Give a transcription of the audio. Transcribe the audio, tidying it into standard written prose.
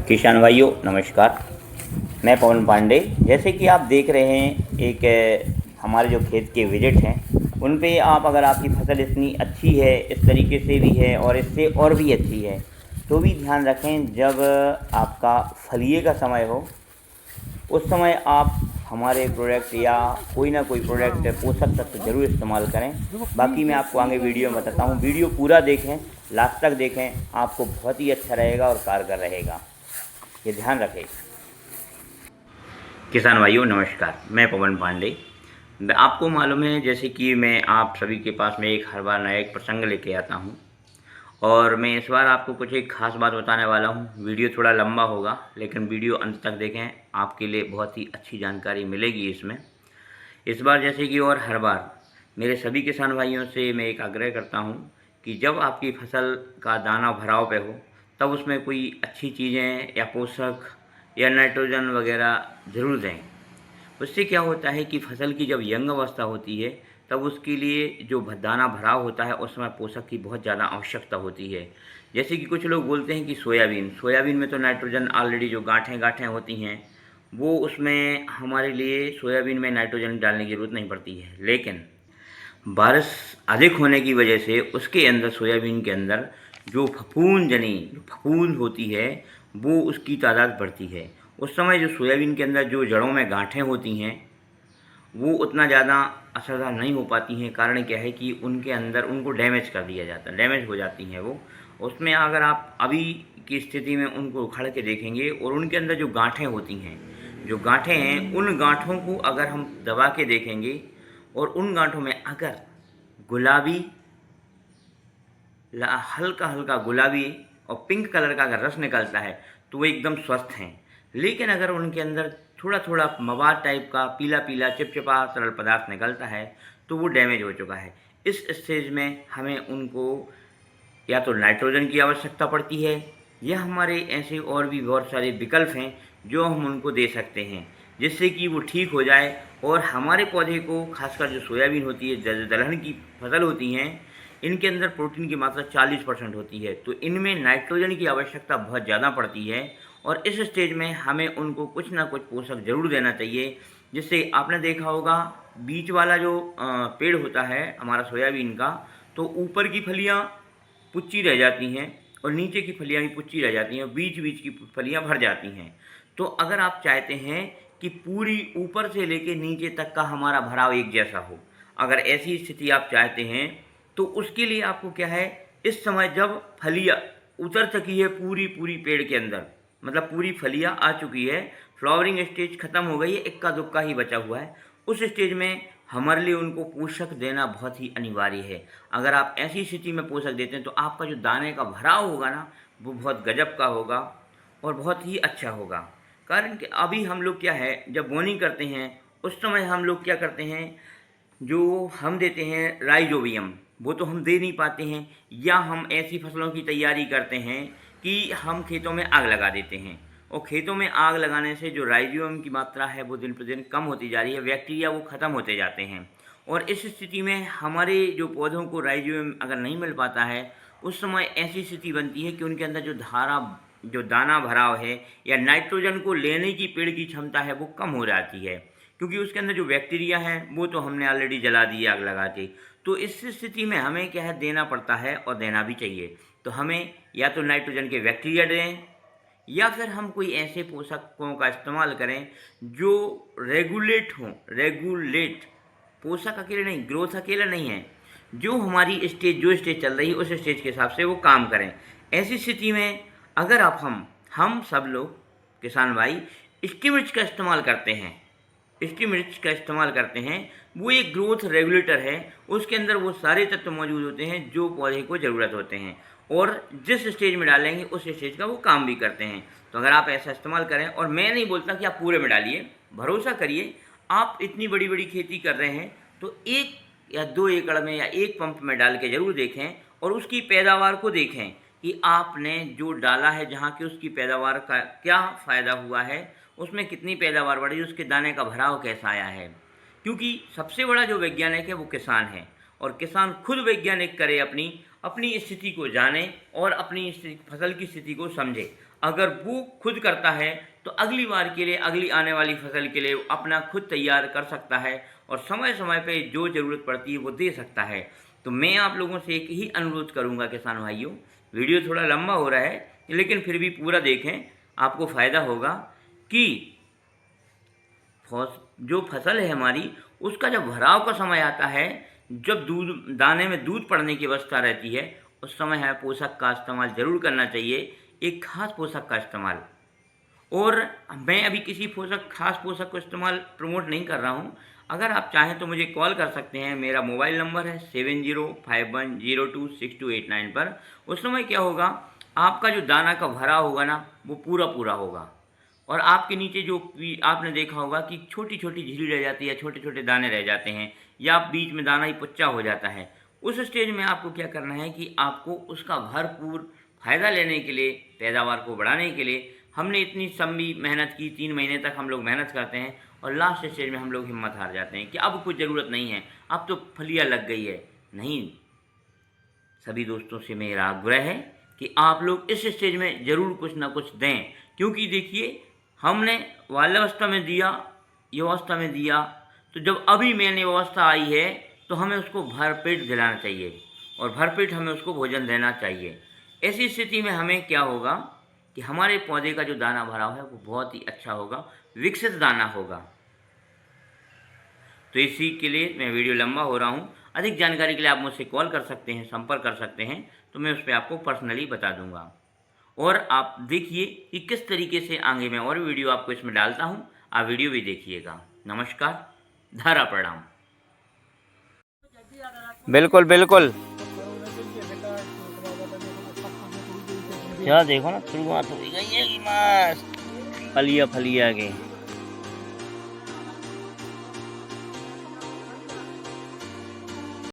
किसान भाइयों नमस्कार। मैं पवन पांडे। जैसे कि आप देख रहे हैं हमारे जो खेत के विजिट हैं उन पे आप अगर आपकी फसल इतनी अच्छी है, इस तरीके से भी है और इससे और भी अच्छी है, तो भी ध्यान रखें जब आपका फलिए का समय हो उस समय आप हमारे प्रोडक्ट या कोई ना कोई प्रोडक्ट पोषक तत्व ज़रूर इस्तेमाल करें। बाकी मैं आपको आगे वीडियो में बताता हूँ। वीडियो पूरा देखें, लास्ट तक देखें, आपको बहुत ही अच्छा रहेगा और कारगर रहेगा, ये ध्यान रखें। किसान भाइयों नमस्कार, मैं पवन पांडे। आपको मालूम है जैसे कि मैं आप सभी के पास में हर बार नया एक प्रसंग लेके आता हूँ और मैं इस बार आपको कुछ एक ख़ास बात बताने वाला हूँ। वीडियो थोड़ा लंबा होगा लेकिन वीडियो अंत तक देखें, आपके लिए बहुत ही अच्छी जानकारी मिलेगी इसमें। इस बार जैसे कि और हर बार मेरे सभी किसान भाइयों से मैं एक आग्रह करता हूँ कि जब आपकी फसल का दाना भराव पे हो तब उसमें कोई अच्छी चीज़ें या पोषक या नाइट्रोजन वगैरह ज़रूर दें। उससे क्या होता है कि फसल की जब यंग अवस्था होती है तब उसके लिए जो दाना भराव होता है उस समय पोषक की बहुत ज़्यादा आवश्यकता होती है। जैसे कि कुछ लोग बोलते हैं कि सोयाबीन में तो नाइट्रोजन ऑलरेडी जो गांठें गांठें होती हैं वो उसमें हमारे लिए सोयाबीन में नाइट्रोजन डालने की ज़रूरत नहीं पड़ती है, लेकिन बारिश अधिक होने की वजह से उसके अंदर सोयाबीन के अंदर जो फफूंद होती है वो उसकी तादाद बढ़ती है। उस समय जो सोयाबीन के अंदर जो जड़ों में गांठें होती हैं वो उतना ज़्यादा असरदार नहीं हो पाती हैं। कारण क्या है कि उनके अंदर उनको डैमेज कर दिया जाता है, डैमेज हो जाती हैं वो। उसमें अगर आप अभी की स्थिति में उनको उखाड़ के देखेंगे और उनके अंदर जो गांठें होती हैं, जो गांठें हैं, उन गांठों को अगर हम दबा के देखेंगे और उन गांठों में अगर गुलाबी हल्का हल्का गुलाबी और पिंक कलर का अगर रस निकलता है तो वो एकदम स्वस्थ हैं। लेकिन अगर उनके अंदर थोड़ा थोड़ा मवाद टाइप का पीला पीला चिपचिपा तरल पदार्थ निकलता है तो वो डैमेज हो चुका है। इस स्टेज में हमें उनको या तो नाइट्रोजन की आवश्यकता पड़ती है या हमारे ऐसे और भी बहुत सारे विकल्प हैं जो हम उनको दे सकते हैं जिससे कि वो ठीक हो जाए और हमारे पौधे को, खासकर जो सोयाबीन होती है, दलहन की फसल होती हैं, इनके अंदर प्रोटीन की मात्रा 40% होती है, तो इनमें नाइट्रोजन की आवश्यकता बहुत ज़्यादा पड़ती है और इस स्टेज में हमें उनको कुछ ना कुछ पोषक ज़रूर देना चाहिए। जिससे आपने देखा होगा बीच वाला जो पेड़ होता है हमारा सोयाबीन का, तो ऊपर की फलियाँ पुच्ची रह जाती हैं और नीचे की फलियाँ भी पुच्ची रह जाती हैं, बीच बीच की फलियाँ भर जाती हैं। तो अगर आप चाहते हैं कि पूरी ऊपर से लेके नीचे तक का हमारा भराव एक जैसा हो, अगर ऐसी स्थिति आप चाहते हैं तो उसके लिए आपको क्या है, इस समय जब फलियाँ उतर चुकी है पूरी पूरी पेड़ के अंदर, मतलब पूरी फलियाँ आ चुकी है, फ्लावरिंग स्टेज ख़त्म हो गई है, इक्का दुक्का ही बचा हुआ है, उस स्टेज में हमारे लिए उनको पोषक देना बहुत ही अनिवार्य है। अगर आप ऐसी स्थिति में पोषक देते हैं तो आपका जो दाने का भराव होगा ना वो बहुत गजब का होगा और बहुत ही अच्छा होगा। कारण कि अभी हम लोग क्या है, जब बोनी करते हैं उस समय हम लोग क्या करते हैं, जो हम देते हैं राइजोबियम वो तो हम दे नहीं पाते हैं, या हम ऐसी फसलों की तैयारी करते हैं कि हम खेतों में आग लगा देते हैं और खेतों में आग लगाने से जो राइजोबियम की मात्रा है वो दिन प्रतिदिन कम होती जा रही है, बैक्टीरिया वो ख़त्म होते जाते हैं। और इस स्थिति में हमारे जो पौधों को राइजोबियम अगर नहीं मिल पाता है उस समय ऐसी स्थिति बनती है कि उनके अंदर जो दाना भराव है या नाइट्रोजन को लेने की पेड़ की क्षमता है वो कम हो जाती है, क्योंकि उसके अंदर जो बैक्टीरिया है वो तो हमने ऑलरेडी जला दिया आग लगा के। तो इस स्थिति में हमें क्या है, देना पड़ता है और देना भी चाहिए। तो हमें या तो नाइट्रोजन के बैक्टीरिया दें या फिर हम कोई ऐसे पोषकों का इस्तेमाल करें जो रेगुलेट पोषक अकेले नहीं, ग्रोथ अकेला नहीं है, जो हमारी जो स्टेज चल रही है उस स्टेज के हिसाब से वो काम करें। ऐसी स्थिति में अगर हम सब लोग किसान भाई इसकी मिर्च का इस्तेमाल करते हैं, इसकी मिर्च का इस्तेमाल करते हैं, वो एक ग्रोथ रेगुलेटर है, उसके अंदर वो सारे तत्व मौजूद होते हैं जो पौधे को ज़रूरत होते हैं और जिस स्टेज में डालेंगे उस स्टेज का वो काम भी करते हैं। तो अगर आप ऐसा इस्तेमाल करें, और मैं नहीं बोलता कि आप पूरे में डालिए, भरोसा करिए, आप इतनी बड़ी बड़ी खेती कर रहे हैं तो 1 या 2 एकड़ में या 1 पंप में डाल के ज़रूर देखें और उसकी पैदावार को देखें कि आपने जो डाला है जहाँ की उसकी पैदावार का क्या फ़ायदा हुआ है, उसमें कितनी पैदावार बढ़ी, उसके दाने का भराव कैसा आया है। क्योंकि सबसे बड़ा जो वैज्ञानिक है वो किसान है और किसान खुद वैज्ञानिक करे अपनी अपनी स्थिति को जाने और अपनी फसल की स्थिति को समझे। अगर वो खुद करता है तो अगली बार के लिए, अगली आने वाली फसल के लिए अपना खुद तैयार कर सकता है और समय समय पे जो ज़रूरत पड़ती है वो दे सकता है। तो मैं आप लोगों से एक ही अनुरोध करूंगा किसान भाइयों, वीडियो थोड़ा लंबा हो रहा है लेकिन फिर भी पूरा देखें, आपको फ़ायदा होगा कि जो फसल है हमारी उसका जब भराव का समय आता है, जब दाने में दूध पड़ने की अवस्था रहती है, उस समय हमें पोषक का इस्तेमाल ज़रूर करना चाहिए, एक खास पोषक का इस्तेमाल। और मैं अभी किसी खास पोषक को इस्तेमाल प्रमोट नहीं कर रहा हूँ। अगर आप चाहें तो मुझे कॉल कर सकते हैं, मेरा मोबाइल नंबर है 7051026289 पर। उस समय क्या होगा, आपका जो दाना का भरा होगा ना वो पूरा पूरा होगा और आपके नीचे जो आपने देखा होगा कि छोटी छोटी झिल्ली रह जाती है, छोटे छोटे दाने रह जाते हैं या बीच में दाना ही पुच्चा हो जाता है। उस स्टेज में आपको क्या करना है कि आपको उसका भरपूर फ़ायदा लेने के लिए, पैदावार को बढ़ाने के लिए हमने इतनी लंबी मेहनत की, 3 महीने तक हम लोग मेहनत करते हैं और लास्ट स्टेज में हम लोग हिम्मत हार जाते हैं कि अब कुछ ज़रूरत नहीं है, अब तो फलियाँ लग गई है। नहीं, सभी दोस्तों से मेरा आग्रह है कि आप लोग इस स्टेज में ज़रूर कुछ ना कुछ दें, क्योंकि देखिए हमने बाल्यावस्था में दिया, युवावस्था में दिया, तो जब अभी मैंने व्यवस्था आई है तो हमें उसको भरपेट दिलाना चाहिए और भरपेट हमें उसको भोजन देना चाहिए। ऐसी स्थिति में हमें क्या होगा कि हमारे पौधे का जो दाना भरा है वो बहुत ही अच्छा होगा, विकसित दाना होगा। तो इसी के लिए मैं वीडियो लंबा हो रहा हूँ। अधिक जानकारी के लिए आप मुझसे कॉल कर सकते हैं, संपर्क कर सकते हैं, तो मैं उस पर आपको पर्सनली बता दूंगा। और आप देखिए कि किस तरीके से आगे मैं और वीडियो आपको इसमें डालता हूँ, आप वीडियो भी देखिएगा। नमस्कार, धारा प्रणाम। बिल्कुल बिल्कुल, क्या देखो ना, शुरुआत हो गई है कि मस्त फलिया फलिया के।